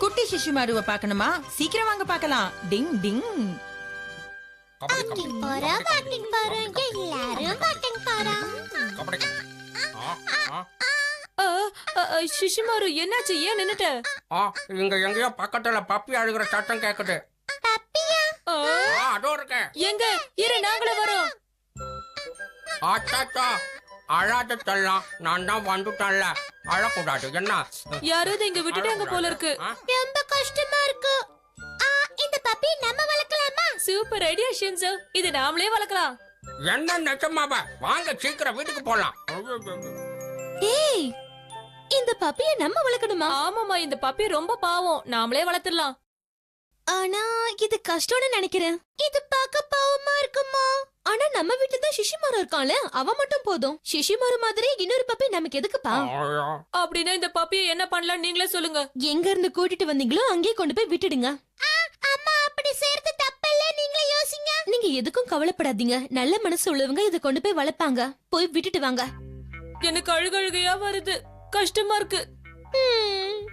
குட்டி சிசுமாருவை பார்க்கணுமா? சீக்கிரம் வாங்க பார்க்கலாம். டிங் டிங். ஆக்டிங் போறோம் எல்லாரும் ஆக்டிங் போறோம். சிசுமாரு என்னாச்சு? ஏன் நின்னுட்ட? இங்க எங்கயோ பக்கத்துல பப்பி அழுகிற சத்தம் கேக்குது. பப்பியா? அதோ இருக்கேன். எங்க இரு, நாங்களும் வரோம். அச்சாச்சா, அழாத செல்லம், நான் தான் வந்துட்டேன்ல, அழக்கூடாது. என்ன யாராவது இங்க விட்டுட்டாங்க போல இருக்கு. ரொம்ப கஷ்டமா இருக்கு. இந்த பப்பி நம்ம வளர்க்கலாமா? சூப்பர் ஐடியா ஷின்சோ, இது நாமளே வளர்க்கலாம். என்ன நிஜமாவா? வாங்க சீக்கிரம் வீட்டுக்கு போலாம். ஏய், இந்த பப்பியை நம்ம வளர்க்கணுமா? ஆமாமா, இந்த பப்பி ரொம்ப பாவம், நாமளே வளர்த்துடலாம். ஆனா இது கஷ்டம்னு நினைக்கிறேன். இது பார்க்க பாவமா இருக்குமா? ஆனா நம்ம வீட்டுல தான் சிஷிமாரு இருக்கான்ல, அவன் மட்டும் போதும். சிஷிமாரு மாதிரி இன்னொரு பப்பி நமக்கு எதுக்குப்பா? அப்படின்னா இந்த பப்பியை என்ன பண்ணலாம் நீங்களே சொல்லுங்க. எங்க இருந்து கூட்டிட்டு வந்தீங்களோ அங்கேயே கொண்டு போய் விட்டுடுங்க. அம்மா, அப்படி செய்யறது தப்பில்ல, நீங்களே யோசிங்க. நீங்க எதுக்கும் கவலைப்படாதீங்க. நல்ல மனசு உள்ளவங்க இத கொண்டு போய் வளர்ப்பாங்க. போய் விட்டுட்டு வாங்க. எனக்கு அழுகழுகையா வருது, கஷ்டமா இருக்கு.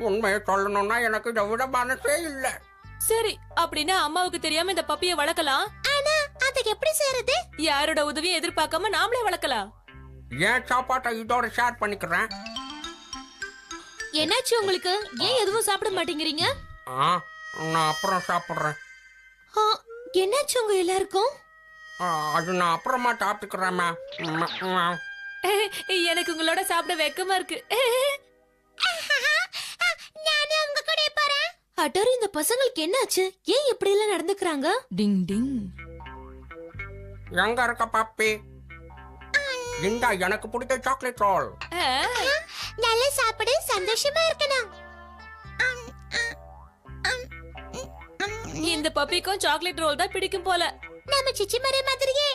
உண்மையை சொல்லணும்னா எனக்கு இதை விட மனசே இல்ல. சரி, அப்படின்னா அம்மாவுக்கு தெரியாம இந்த பப்பியை வளர்க்கலாம். ஆனா அதுக்கு எப்படி செய்யறது? யாரோட உதவியும் எதிர்பார்க்காம நாமளே வளர்க்கலாம். ஏன் சாப்பாட்டை இதோட ஷேர் பண்ணிக்கிறேன். என்னாச்சு உங்களுக்கு? ஏன் எதுவும் சாப்பிட மாட்டேங்கிறீங்க? நான் அப்புறம் சாப்பிடுறேன். என்னாச்சு உங்க எல்லாருக்கும்? அது நான் அப்புறமா சாப்பிட்டுக்கிறேன். எனக்கு உங்களோட சாப்பிட வெக்கமா இருக்கு. நானே உங்க கூட போறேன். அட்டாரி, இந்த பசங்களுக்கு என்னாச்சு? ஏன் இப்படி எல்லாம் நடந்துக்கறாங்க? டிங் டிங். எங்க இருக்க பப்பி? இந்தா எனக்கு பிடிச்ச சாக்லேட் ரோல். நல்ல சாப்பிடு, சந்தோஷமா இருக்கணும். இந்த பப்பிக்கும் சாக்லேட் ரோல் தான் பிடிக்கும் போல. நம்ம சிச்சிமாரி மாதிரியே.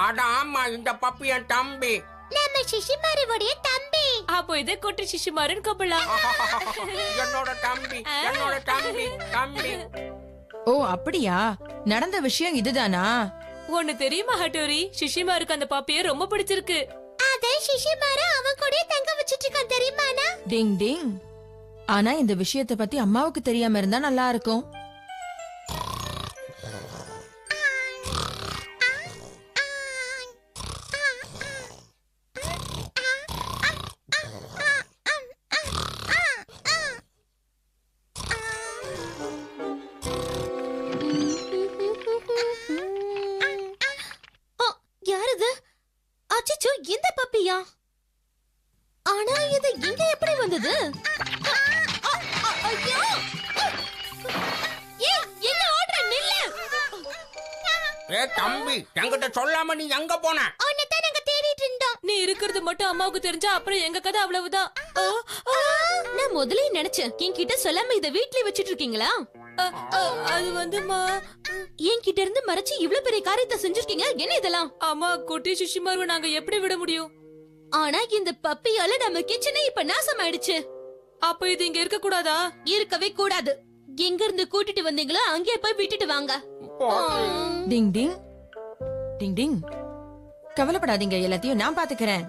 அட ஆமா, இந்த பப்பி என் தம்பி. நம்ம சிச்சிமாரியோட தம்பி. அப்போ இது குட்டி சிசுமாருன்னு கூப்பிடலாம். என்னோட தம்பி, என்னோட தம்பி, தம்பி. ஓ அப்படியா? நடந்த விஷயம் இதுதானா? ஒண்ணு தெரியுமா ஹட்டோரி, சிசுமாருக்கு அந்த பப்பியை ரொம்ப பிடிச்சிருக்கு. அதே சிச்சிமாரி அவன் கூட தங்க வச்சிட்டு இருக்கான் தெரியுமானா? டிங் டிங். ஆனா இந்த விஷயத்தை பத்தி அம்மாவுக்கு தெரியாம இருந்தா நல்லா இருக்கும். அச்சச்சோ, இந்த பப்பியா? ஆனா இது இங்க எப்படி வந்தது? ஐயோ! ஏய், என்ன ஓடுற? நில்லு! தம்பி, என்கிட்ட சொல்லாம நீ எங்க போன? உன்னைத்தான் நாங்க தேடிட்டு இருந்தோம். நீ இருக்கிறது மட்டும் அம்மாவுக்கு தெரிஞ்சா அப்புறம் எங்க கதை அவ்வளவுதான். நான் முதல்ல நினைச்சேன், என்கிட்ட சொல்லாம இத வீட்லயே வச்சிட்டு இருக்கீங்களா? அது வந்துமா, என்கிட்ட இருந்து மறைச்சு இவ்ளோ பெரிய காரியத்தை செஞ்சிருக்கீங்க. என்ன இதெல்லாம்? அம்மா, குட்டி சிசுமாருவை நாங்க எப்படி விட முடியும்? ஆனா இந்த பப்பியால நம்ம கிச்சனே இப்ப நாசமாயிடுச்சு. அப்ப இது இங்க இருக்க கூடாதா? இருக்கவே கூடாது. எங்க இருந்து கூட்டிட்டு வந்தீங்களோ அங்கே போய் விட்டுட்டு வாங்க. டிங் டிங். டிங் டிங். கவலைப்படாதீங்க, எல்லாத்தையும் நான் பாத்துக்கிறேன்.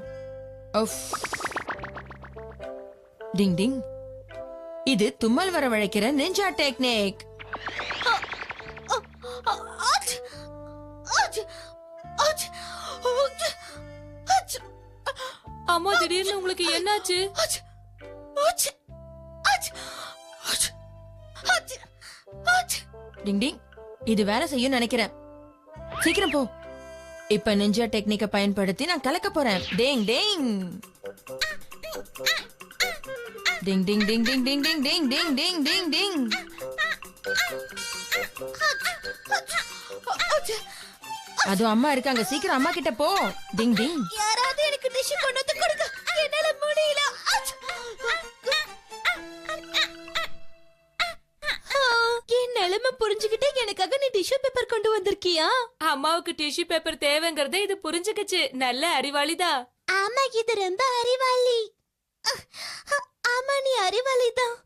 டிங் டிங். இது தும்மல் வரவழைக்கிற நிஞ்சா டெக்னிக். அம்மா, திடீர்னு உங்களுக்கு என்னாச்சு? டிங் டிங். இது வேலை செய்யும் நினைக்கிறேன். சீக்கிரம் போ. இப்ப நிஞ்சா டெக்னிக்க பயன்படுத்தி நான் கலக்க போறேன். டிங் டிங். டிங் டிங் டிங் டிங் டிங் டிங் டிங் டிங் டிங் டிங் டிங். அது அம்மா இருக்காங்க, சீக்கிரம் அம்மா கிட்ட போ. டிங் டிங். யாராவது எனக்கு டிஷ்யூ கொண்டு வந்து கொடுங்க, என்னால முடியல. என் நிலைமை புரிஞ்சுக்கிட்டு எனக்காக நீ டிஷ்யூ பேப்பர் கொண்டு வந்திருக்கியா? அம்மாவுக்கு டிஷ்யூ பேப்பர் தேவைங்கறத இது புரிஞ்சுக்கிச்சு. நல்ல அறிவாளிதான். ஆமா, இது ரொம்ப அறிவாளி. ஆமா, நீ அறிவாளிதான்.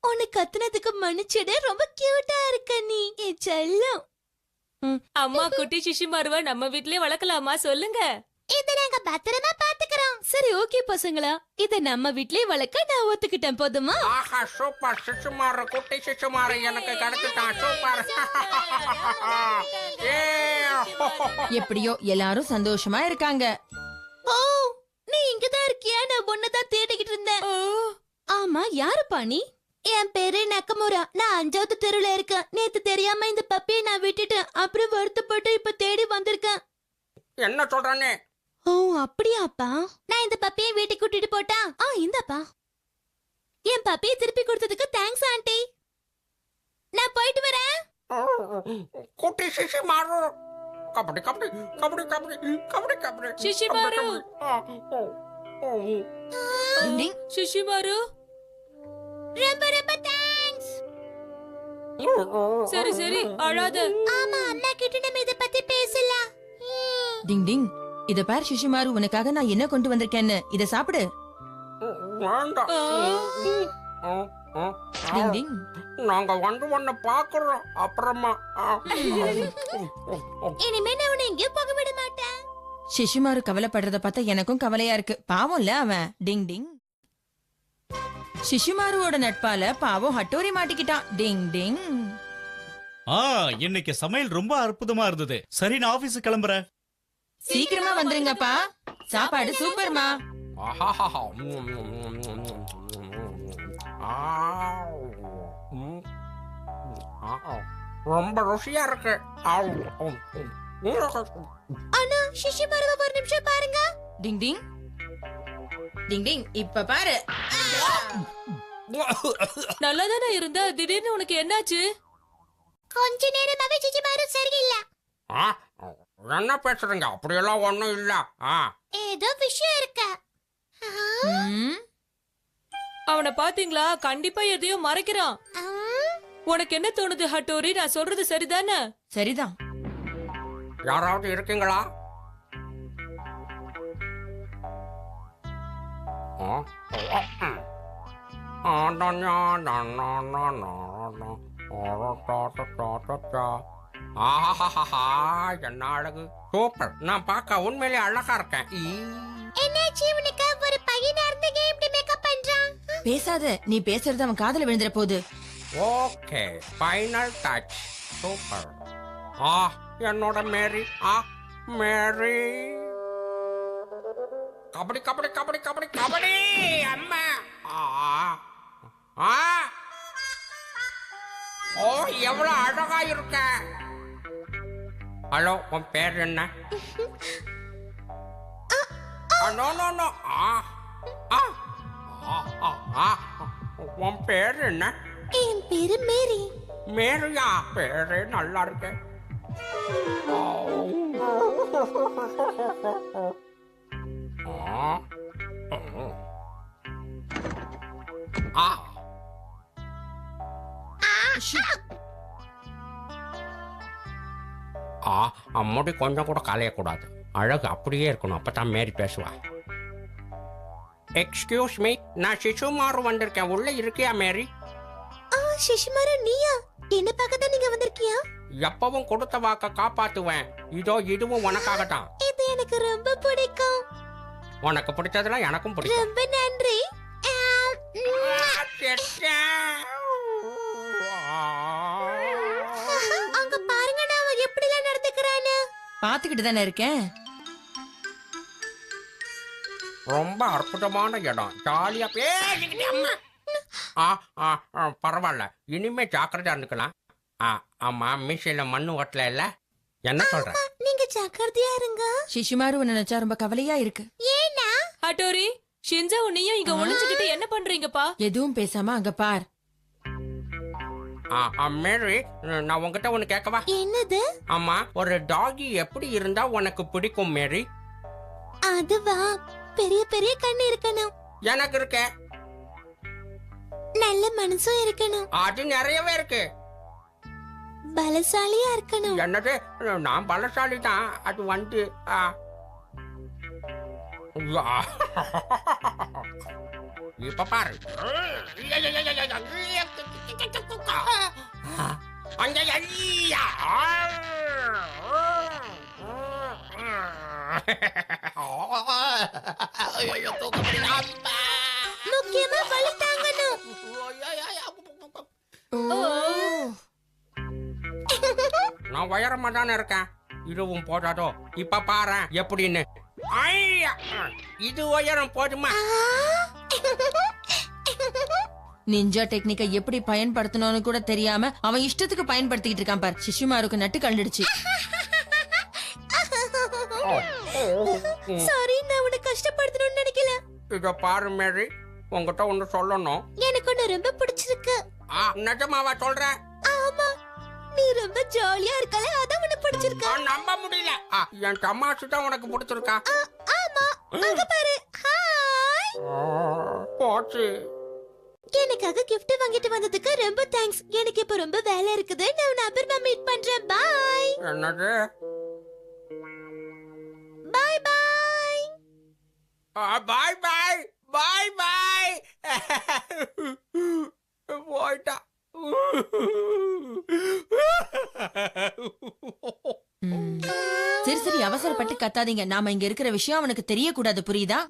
உன்னை கத்துனதுக்கு மன்னிச்சிடு. ரொம்ப கியூட்டா இருக்க நீ, என் செல்லம். அம்மா, குட்டி சிசுமாருவ நம்ம வீட்லயே வளர்க்கலாமா சொல்லுங்க? இத நாங்க பத்திரமா பாத்துக்கறோம். சரி ஓகே பசங்களா, இத நம்ம வீட்லயே வளர்க்க நான் ஒத்துக்கிட்டேன் போதுமா? ஆஹா சூப்பர் சிசுமாரு குட்டி சிசுமாரு எனக்கு கிடைச்சிட்டான் சூப்பர் ஏ எப்படியோ எல்லாரும் சந்தோஷமா இருக்காங்க. ஓ, நீ இங்கதான் இருக்கியா? நான் உன்னதான் தேடிக்கிட்டு இருந்தேன். ஆமா, யாருப்பா நீ? என் பேரு நக்கமுரா. நான் 5வது தெருவுல இருக்கேன். நேத்து தெரியாம இந்த பப்பியை நான் விட்டுட்டேன். அப்புறம் வருத்தப்பட்டு இப்ப தேடி வந்திருக்கேன். என்ன சொல்றானே? ஓ அப்படியாப்பா? நான் இந்த பப்பியை வீட்டுக்கு கூட்டிட்டு போட்டா? இந்தப்பா. என் பப்பியை திருப்பி கொடுத்ததுக்கு தேங்க்ஸ் ஆண்டி. நான் போயிட்டு வரேன். குட்டி சிசுமாரு கபடி கபடி கபடி கபடி கபடி கபடி சிசுமாரு. டிங் டிங். சிசுமாரு. ரொம்ப ரொம்ப தேங்க்ஸ். சரி சரி அழாத. ஆமா, அண்ணா கிட்ட நம்ம இத பத்தி பேசலாம். டிங் டிங். இத பார் சிஷிமாரு, உனக்காக நான் என்ன கொண்டு வந்திருக்கேன்னு. இத சாப்பிடு. வேண்டாம் டிங் டிங். நாங்க வந்து உன்னை பாக்குறோம் அப்புறமா இனிமே நான் உன்னை எங்கேயும் போக விட மாட்டேன். சிஷிமாரு கவலைப்படுறத பார்த்தா எனக்கும் கவலையா இருக்கு. பாவம்ல அவன். டிங் டிங். சிஷிமாருவோட நட்பால பாவம் ஹட்டோரி மாட்டிக்கிட்டான். டிங் டிங். இன்னைக்கு சமையல் ரொம்ப அற்புதமா இருந்தது. சரி, நான் ஆபீஸ் கிளம்புறேன். சீக்கிரமா வந்துருங்கப்பா. சாப்பாடு சூப்பர்மா. ரொம்ப ருசியா இருக்கு. அண்ணா, சிஷிமாருவை ஒரு நிமிஷம் பாருங்க. டிங் டிங். டிங் டிங். இப்ப பாரு. நல்லாதானே இருந்த, திடீர்னு உனக்கு என்னாச்சு? கொஞ்ச நேரமாவே சிஷிமாரு சரியில்லை. என்ன பேசுறீங்க? அப்படியெல்லாம் ஒண்ணும் இல்ல. ஏதோ விஷயம் இருக்கு. ம். அவனை பாத்தீங்களா? கண்டிப்பா எதையோ மறைக்கிறான். உனக்கு என்ன தோணுது ஹட்டோரி? நான் சொல்றது சரிதானே? சரிதான். யாராவது இருக்கீங்களா? என்ன அழகு! சூப்பர். நான் பார்க்க உண்மையிலே அழகா இருக்கேன். என்னாச்சு உனக்கு? ஒரு பையனா இருந்தீங்க இப்படி மேக்கப் பண்றான்? பேசாத. நீ பேசுறது அவன் காதுல விழுந்துற போகுது. Okay, final touch. சூப்பர். என்னோட மேரி. மேரி. கபடி கபடி கபடி கபடி கபடி. அம்மா. ஓ, எவ்வளவு அழகா இருக்க. ஹலோ, உன் பேர் என்ன? No no no. உன் பேர் என்ன? என் பேரு மேரி. மேரியா? பேரே நல்லா இருக்கு. முடி கொஞ்சம் கூட கலையக்கூடாது. அழகு அப்படியே இருக்கணும். அப்பதான் மேரி பேசுவா. எக்ஸ்கியூஸ் மீ, நான் சிசுமாரு வந்திருக்கேன். உள்ள இருக்கியா மேரி? சிஷிமாரு, நீயா? என்ன பார்க்க தான் நீங்க வந்திருக்கியா? எப்பவும் கொடுத்த வாக்க காப்பாத்துவேன். இதோ இதுவும் உனக்காகத்தான். இது எனக்கு ரொம்ப பிடிக்கும். உனக்கு பிடிச்சதெல்லாம் எனக்கும் பிடிக்கும். ரொம்ப நன்றி. அங்க பாருங்க, நான் எப்படி எல்லாம் நடந்துக்கிறானு. பாத்துக்கிட்டு தானே இருக்கேன். ரொம்ப அற்புதமான இடம். ஜாலியா பேசிக்கிட்டே. பரவாயில்ல, இனிமே ஜாக்கிரதையா இருந்துக்கலாம். ஆமா, மீசையில மண்ணு ஓட்டல இல்ல? என்ன சொல்ற? நீங்க ஜாக்கிரதையா இருங்க. சிஷிமாரு உன்னை நினைச்சா ரொம்ப கவலையா இருக்கு. ஏனா? ஹட்டோரி, ஷின்ஜா உன்னையும் இங்க ஒளிஞ்சுக்கிட்டு என்ன பண்றீங்கப்பா? எதுவும் பேசாம அங்க பார். மேரி, நான் உங்ககிட்ட ஒண்ணு கேட்கவா? என்னது? ஆமா, ஒரு டாகி எப்படி இருந்தா உனக்கு பிடிக்கும் மேரி? அதுவா, பெரிய பெரிய கண்ணு இருக்கணும். எனக்கு இருக்க. நல்ல மனசும் இருக்கணும். அது நிறையவே இருக்கு. பலசாலியா இருக்கணும். என்னது? நான் பலசாலி தான். அது வந்து இப்ப பாரு. அங்க ஐயோ, தூக்க முடியல. அம்மா. முக்கியமா வலி தாங்கணும். நான் உயரமா தானே இருக்கேன். இதுவும் போதாதோ? இப்ப பாரு எப்படின்னு. ஐயா, இது உயரம் போதுமா? நிஞ்சா டெக்னிக்கை எப்படி பயன்படுத்தணும்னு கூட தெரியாம அவன் இஷ்டத்துக்கு பயன்படுத்திக்கிட்டு இருக்கான் பார். சிஷுமாருக்கு நட்டு கண்டுடுச்சு. சாரி, நான் உன்னை கஷ்டப்படுத்தணும்னு நினைக்கல. இத பாரு மேரி, உங்ககிட்ட ஒண்ணு சொல்லணும். எனக்கு உன்னை ரொம்ப பிடிச்சிருக்கு. நிஜமாவா சொல்ற? ஆமா, நீ ரொம்ப ஜாலியா இருக்கல, அதான் உன்னை பிடிச்சிருக்கு. நம்ப முடியல. என் தமாசு தான் உனக்கு பிடிச்சிருக்கா? ஆமா, அங்க பாரு. ஹாய். போச்சு. எனக்காக gift வாங்கிட்டு வந்ததுக்கு ரொம்ப தேங்க்ஸ். எனக்கு இப்ப ரொம்ப வேலை இருக்குது. நான் உன்னை அப்புறமா மீட் பண்றேன். பை. என்னது? Bye bye. Bye bye bye bye. போயிட்டா. சரி சரி, அவசரப்பட்டு கத்தாதீங்க. நாம இங்க இருக்கிற விஷயம் அவனுக்கு தெரியக்கூடாது, புரியுதா?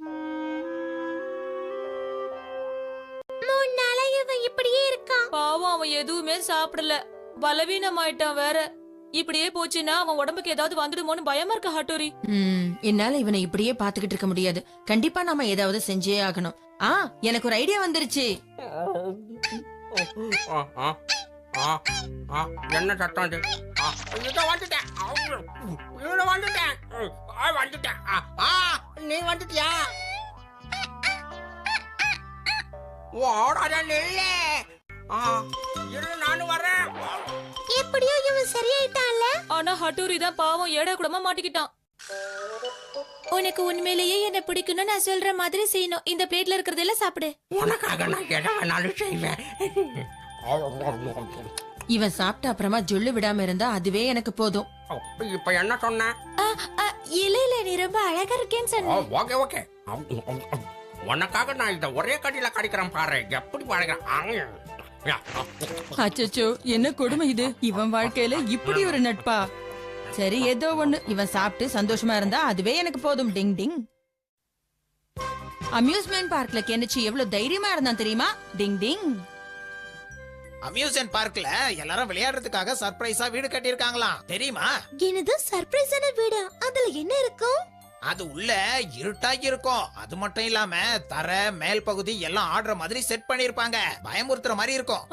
3 நாளா இவன் இப்படியே இருக்கான். பாவம், அவன் எதுவுமே சாப்பிடல, பலவீனமாயிட்டான் வேற. இப்படியே போச்சுன்னா அவன் உடம்புக்கு ஏதாவது வந்துடுமோன்னு பயமா இருக்கு ஹட்டோரி. என்னால இவனை இப்படியே பாத்துக்கிட்டு இருக்க முடியாது. கண்டிப்பா நாம ஏதாவது செஞ்சே ஆகணும். எனக்கு ஒரு ஐடியா வந்துருச்சு. என்ன சத்தம் இது? இத வந்துட்டேன். இத வந்துட்டேன். வந்துட்டேன். நீ வந்துட்டியா? ஓடாத நில்லு. இரு, நானும் வரேன். எப்படியோ இவன் சரியாயிட்டான்ல. ஆனா ஹட்டோரி தான் பாவம் ஏடா கூடமா மாட்டிக்கிட்டான். உனக்கு உண்மையிலேயே என்ன பிடிக்கும்னு நான் சொல்ற மாதிரி செய்யணும். இந்த பிளேட்ல இருக்கிறதெல்லாம் சாப்பிடு. உனக்காக நான் எதை வேணாலும் செய்வேன். இவன் சாப்பிட்ட அப்புறமா ஜொல்லு விடாம இருந்தா அதுவே எனக்கு போதும். இப்ப என்ன சொன்ன? இல்ல இல்ல, நீ ரொம்ப அழகா இருக்கேன்னு சொன்ன. Okay okay. உனக்காக நான் இத ஒரே கடியில கடிக்கிறேன் பாரு. எப்படி பாருங்க. அச்சச்சோ, என்ன கொடுமை இது. இவன் வாழ்க்கையில இப்படி ஒரு நட்பா? சரி, ஏதோ ஒண்ணு. இவன் சாப்பிட்டு சந்தோஷமா இருந்தா அதுவே எனக்கு போதும். டிங் டிங். அம்யூஸ்மெண்ட் பார்க்ல கெனிச்சி எவ்வளவு தைரியமா இருந்தான் தெரியுமா? டிங் டிங். அம்யூஸ்மெண்ட் பார்க்ல எல்லாரும் விளையாடுறதுக்காக சர்ப்ரைஸா வீடு கட்டியிருக்காங்களாம், தெரியுமா? என்னது சர்ப்ரைஸான வீடு? அதுல என்ன இருக்கும்? அது உள்ள இருட்டாகி இருக்கும். அது மட்டும் இல்லாம தர மேல் பகுதி எல்லாம் ஆடுற மாதிரி செட் பண்ணிருப்பாங்க. பயமுறுத்துற மாதிரி இருக்கும்.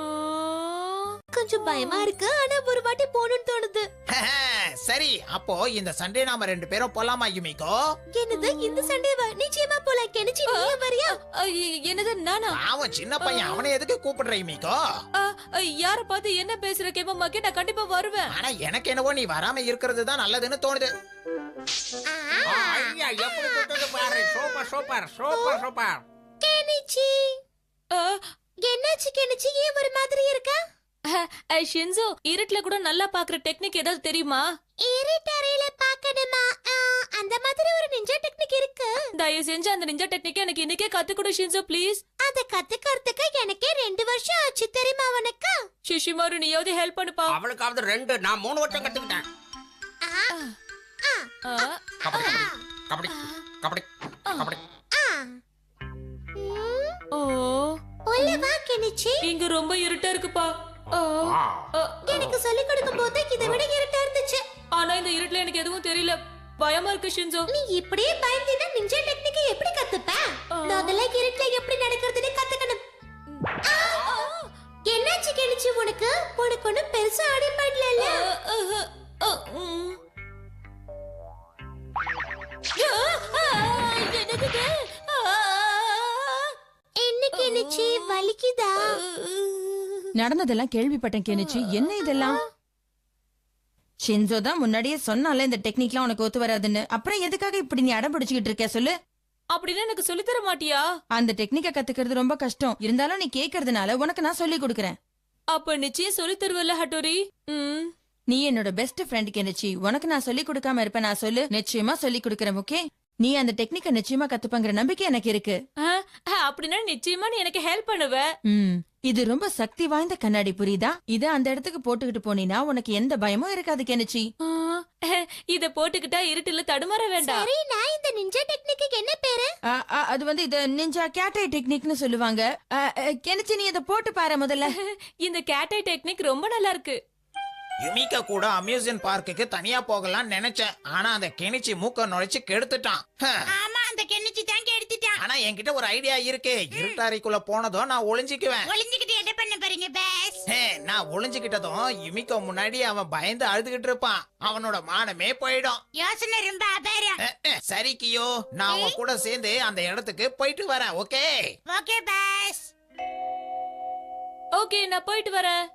கொஞ்சம் பயமா இருக்கு, ஆனா ஒரு வாட்டி போகணும்னு தோணுது. சரி, அப்போ இந்த சண்டே நாம 2 பேரும் போலாமா யுமிகோ? என்னது இந்த சண்டேவா? நிச்சயமா போலாம். கெனிச்சி, நீ வரியா? என்னது நானா? அவன் சின்ன பையன், அவனை எதுக்கு கூப்பிடுற யுமிகோ? யார பார்த்து என்ன பேசுற கேமமாக்கே, நான் கண்டிப்பா வருவேன். ஆனா எனக்கு என்னவோ நீ வராம இருக்கிறது தான் நல்லதுன்னு தோணுது. ஐயா, எப்படி சுத்தது பாரு. Super super super super. Kenichi, என்னாச்சு கெனிச்சி? ஏன் ஒரு மாதிரி இருக்க? ஷின்சோ, இருட்டுல கூட நல்லா பாக்குற டெக்னிக் ஏதாவது தெரியுமா? இருட்டறையில பாக்கணுமா? அந்த மாதிரி ஒரு நிஞ்சா டெக்னிக் இருக்கு. தயவு செஞ்சு அந்த நிஞ்சா டெக்னிக் எனக்கு இன்னைக்கே கத்து கொடு ஷின்சோ, ப்ளீஸ். அத கத்துக்கிறதுக்கு எனக்கே 2 வருஷம் ஆச்சு, தெரியுமா உனக்கு? சிஷிமாரு, நீயாவது ஹெல்ப் பண்ணுப்பா. அவளுக்காவது 2, நான் 3 வருஷம் கத்துக்கிட்டேன். கபடி கபடி கபடி கபடி. ஓ, உள்ள வா கெனிச்சி. இங்க ரொம்ப இருட்டா இருக்குப்பா. எனக்கு சொல்லி கொடுக்கும் போது இதை விட இருட்டா இருந்துச்சு. ஆனா இந்த இருட்டுல எனக்கு எதுவும் தெரியல, பயமா இருக்கு ஷின்சோ. நீ இப்படியே பயந்தினா நிஞ்சா டெக்னிக்கை எப்படி கத்துப்ப? முதல்ல இருட்டுல எப்படி நடக்கிறதுன்னு கத்துக்கணும். என்னாச்சு கெனிச்சி உனக்கு? உனக்கு ஒண்ணும் பெருசா அடிபடல இல்ல? என்ன கெனிச்சி, வலிக்குதா? நடந்ததெல்லாம் கேள்விப்பட்டேன் கெனிச்சி. என்ன இதெல்லாம்? ஷின்சோ தான் முன்னாடியே சொன்னால இந்த டெக்னிக்லாம் உனக்கு ஒத்து வராதுன்னு. அப்புறம் எதுக்காக இப்படி நீ அடம் பிடிச்சுக்கிட்டு இருக்க சொல்லு? அப்படின்னு எனக்கு சொல்லி தர மாட்டியா? அந்த டெக்னிக்கை கத்துக்கிறது ரொம்ப கஷ்டம். இருந்தாலும் நீ கேக்குறதுனால உனக்கு நான் சொல்லி கொடுக்கறேன். அப்ப நிச்சயம் சொல்லி தருவல்ல ஹட்டோரி? நீ என்னோட பெஸ்ட் ஃப்ரெண்ட் கெனிச்சி. உனக்கு நான் சொல்லி கொடுக்காம இருப்பேன் நான் சொல்லு? நிச்சயமா சொல்லி கொடுக்கறேன். ஓகே? நீ அந்த டெக்னிக்க நிச்சயமா கத்துப்பங்கிற நம்பிக்கை எனக்கு இருக்கு. அப்படின்னா நிச்சயமா நீ எனக்கு ஹெல்ப் பண்ணுவ. இது ரொம்ப சக்தி வாய்ந்த கண்ணாடி, புரியுதா? இத அந்த இடத்துக்கு போட்டுக்கிட்டு போனீனா உனக்கு எந்த பயமும் இருக்காது கெனிச்சி. இத போட்டுக்கிட்டா இருட்டுல தடுமாற வேண்டாம். சரி, நான் இந்த நிஞ்சா டெக்னிக்கு என்ன பேரு? அது வந்து இத நிஞ்சா கேட்டை டெக்னிக்னு சொல்லுவாங்க. கெனிச்சி, நீ இத போட்டு பாரு முதல்ல. இந்த கேட்டை டெக்னிக் ரொம்ப நல்லா இருக்கு. யுமிகா கூட அம்யூஸ்மெண்ட் பார்க்குக்கு தனியா போகலாம்னு நினைச்சேன். ஆனா அந்த கெனிச்சி மூக்க நுழைச்சு கெடுத்துட்டான். ஆமா, அந்த கெனிச்சி தான் கெடுத்துட்டான். ஆனா என்கிட்ட ஒரு ஐடியா இருக்கு. இருட்டாரிக்குள்ள போனதும் நான் ஒளிஞ்சுக்குவேன். ஒளிஞ்சுக்கிட்டு என்ன பண்ண போறீங்க பாஸ்? நான் ஒளிஞ்சுக்கிட்டதும் யுமிகா முன்னாடி அவன் பயந்து அழுதுகிட்டு இருப்பான். அவனோட மானமே போயிடும். யோசனை ரொம்ப அபாரம். சரி கியோ, நான் அவன் கூட சேர்ந்து அந்த இடத்துக்கு போயிட்டு வரேன். Okay okay pass. ஓகே, நான் போயிட்டு வரேன்.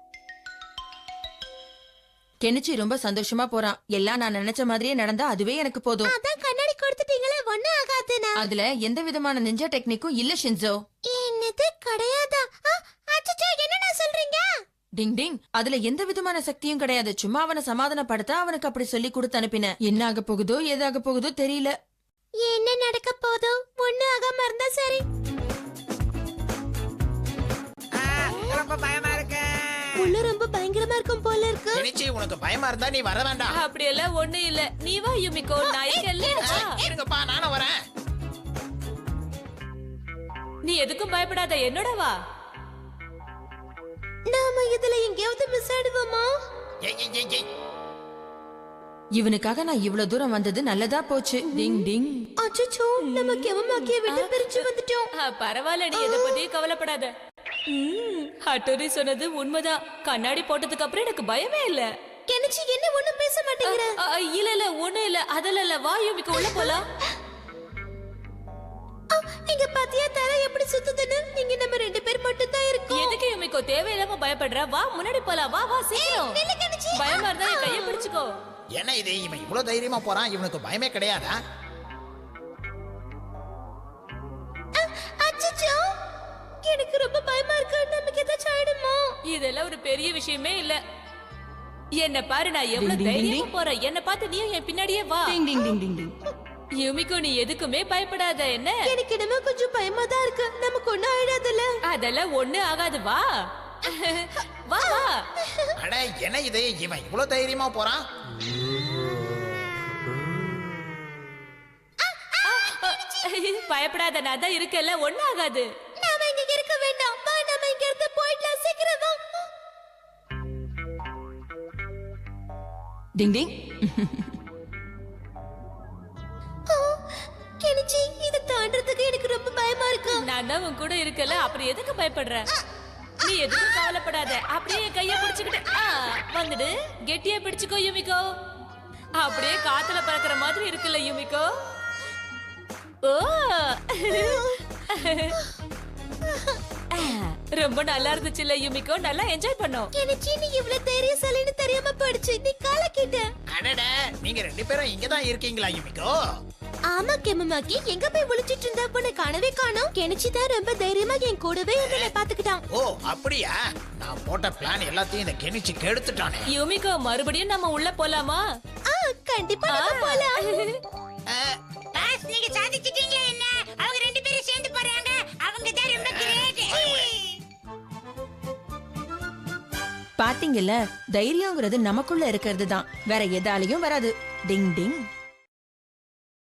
கெனிச்சி ரொம்ப சந்தோஷமா போறான். எல்லாம் நான் நினைச்ச மாதிரியே நடந்தா அதுவே எனக்கு போதும். அதான் கண்ணாடி கொடுத்துட்டீங்களே, ஒண்ணும் ஆகாதுனா? அதுல எந்த விதமான நிஞ்சா டெக்னிக்கும் இல்ல ஷின்சோ. என்னது கிடையாதா? அச்சச்சோ, என்னடா சொல்றீங்க? டிங் டிங், அதுல எந்த விதமான சக்தியும் கிடையாது. சும்மா அவனை சமாதானப்படுத்த அவனுக்கு அப்படி சொல்லி கொடுத்து அனுப்பினேன். என்ன ஆக போகுதோ ஏதாக போகுதோ தெரியல. என்ன நடக்க போதோ? ஒண்ணும் ஆகாம இருந்தா சரி. ரொம்ப பயமா இருக்கு. உள்ள ரொம்ப பயங்கரமா இருக்கும் போல இருக்கு. கெனிச்சி, உனக்கு பயமா இருந்தா நீ வர வேண்டாம். அப்படியெல்லாம் ஒண்ணு இல்ல. நீ வா யுமிகோ, நான் இங்க இல்லையா? இருங்கப்பா, நானும் வரேன். நீ எதுக்கும் பயப்படாத, என்னோட வா. நாம இதுல எங்கேயாவது மிஸ் ஆடுவோமா? ஏய், ஏய், ஏய், ஏய். இவனுக்காக நான் இவ்வளவு தூரம் வந்தது நல்லதா போச்சு. டிங் டிங். அச்சச்சோ, நம்ம கெமமாக்கிய விட்டு பிரிச்சு வந்துட்டோம். பரவாயில்ல, நீ எதை பத்தியும் கவலைப்படாத. ஹட்டோரி சொன்னது உண்மைதான். கண்ணாடி போட்டதுக்கு அப்புறம் எனக்கு பயமே இல்ல. கெனிச்சி, என்ன ஒண்ணும் பேச மாட்டேங்கிற? இல்ல இல்ல, ஒண்ணும் இல்ல. அதெல்லாம் இல்ல. வா யுமிகோ, உள்ள போலாம். இங்க பாத்தியா தலை எப்படி சுத்துதுன்னு? இங்க நம்ம ரெண்டு பேர் மட்டும் தான் இருக்கோம். எதுக்கு யுமிகோ தேவையில்லாம பயப்படுற? வா முன்னாடி போலாம். வா வா சீக்கிரம். நில்லு கெனிச்சி. பயமா இருந்தா என் கையை பிடிச்சுக்கோ. என்ன இது, இவன் இவ்வளவு தைரியமா போறான்? இவனுக்கு பயமே கிடையாதா? அச்சச்சோ, எனக்கு ரொம்ப பயமா இருக்கு. நமக்கு ஏதாச்சும் ஆயிடுமோ? இதெல்லாம் ஒரு பெரிய விஷயமே இல்ல. என்ன பாரு, நான் எவ்வளவு டிங், டிங், தைரியமா டிங். போறேன். என்ன பார்த்து நீயும் என் பின்னாடியே வா. டிங் டிங் டிங் டிங் டிங். யுமிகோ, நீ எதுக்குமே பயப்படாத. என்ன எனக்கு என்னமோ கொஞ்சம் பயமா தான் இருக்கு. நமக்கு ஒண்ணும் ஆயிடாதுல்ல? அதெல்லாம் ஒண்ணு ஆகாது. வா வா வா. அட, என்ன இது, இவன் இவ்வளவு தைரியமா போறான்? பயப்படாத, நான் தான் இருக்கல, ஒண்ணு ஆகாது. நாம இங்க இருக்க வேண்டாம். வா, நாம இங்க இருந்து போயிடலாம். சீக்கிரம் வா. டிங் டிங். கெனிச்சி, இத தாண்டறதுக்கு எனக்கு ரொம்ப பயமா இருக்கு. நான் தான் உன் கூட இருக்கல, அப்புறம் எதுக்கு பயப்படுற? நீ எதுக்கு கவலைப்படாத. அப்படியே என் கைய பிடிச்சுக்கிட்டு வந்துடு. கெட்டியா பிடிச்சுக்கோ யுமிகோ. அப்படியே காத்துல பறக்கிற மாதிரி இருக்குல்ல யுமிகோ? ஓ ரொம்ப நல்லா இருந்துச்சுல்ல யுமிகோ? நல்லா என்ஜாய் பண்ணோம். கெனிச்சி, நீ இவ்வளவு தைரியசாலின்னு தெரியாம போயிடுச்சு. நீ காலக்கிட்ட. அடட, நீங்க ரெண்டு பேரும் இங்கதான் இருக்கீங்களா யுமிகோ? ஆமா கெமமாக்கி, எங்க போய் ஒளிச்சிட்டு இருந்தா பொண்ணு காணவே காணோம். கெனிச்சி தான் ரொம்ப தைரியமா என் கூடவே இருந்து பாத்துக்கிட்டான். ஓ அப்படியா? நான் போட்ட பிளான் எல்லாத்தையும் இந்த கெனிச்சி கெடுத்துட்டானே. யுமிகோ, மறுபடியும் நம்ம உள்ள போலாமா? கண்டிப்பா நம்ம போலாம். பாஸ், நீங்க சாதிச்சிட்டீங்களா என்ன? அவங்க ரெண்டு பேரும் சேர்ந்து போறாங்க. அவங்க தான் ரொம்ப கிரேட். பாத்தீங்கல்ல, தைரியங்கிறது நமக்குள்ள இருக்கிறது தான், வேற எதாலையும் வராது. டிங் டிங்.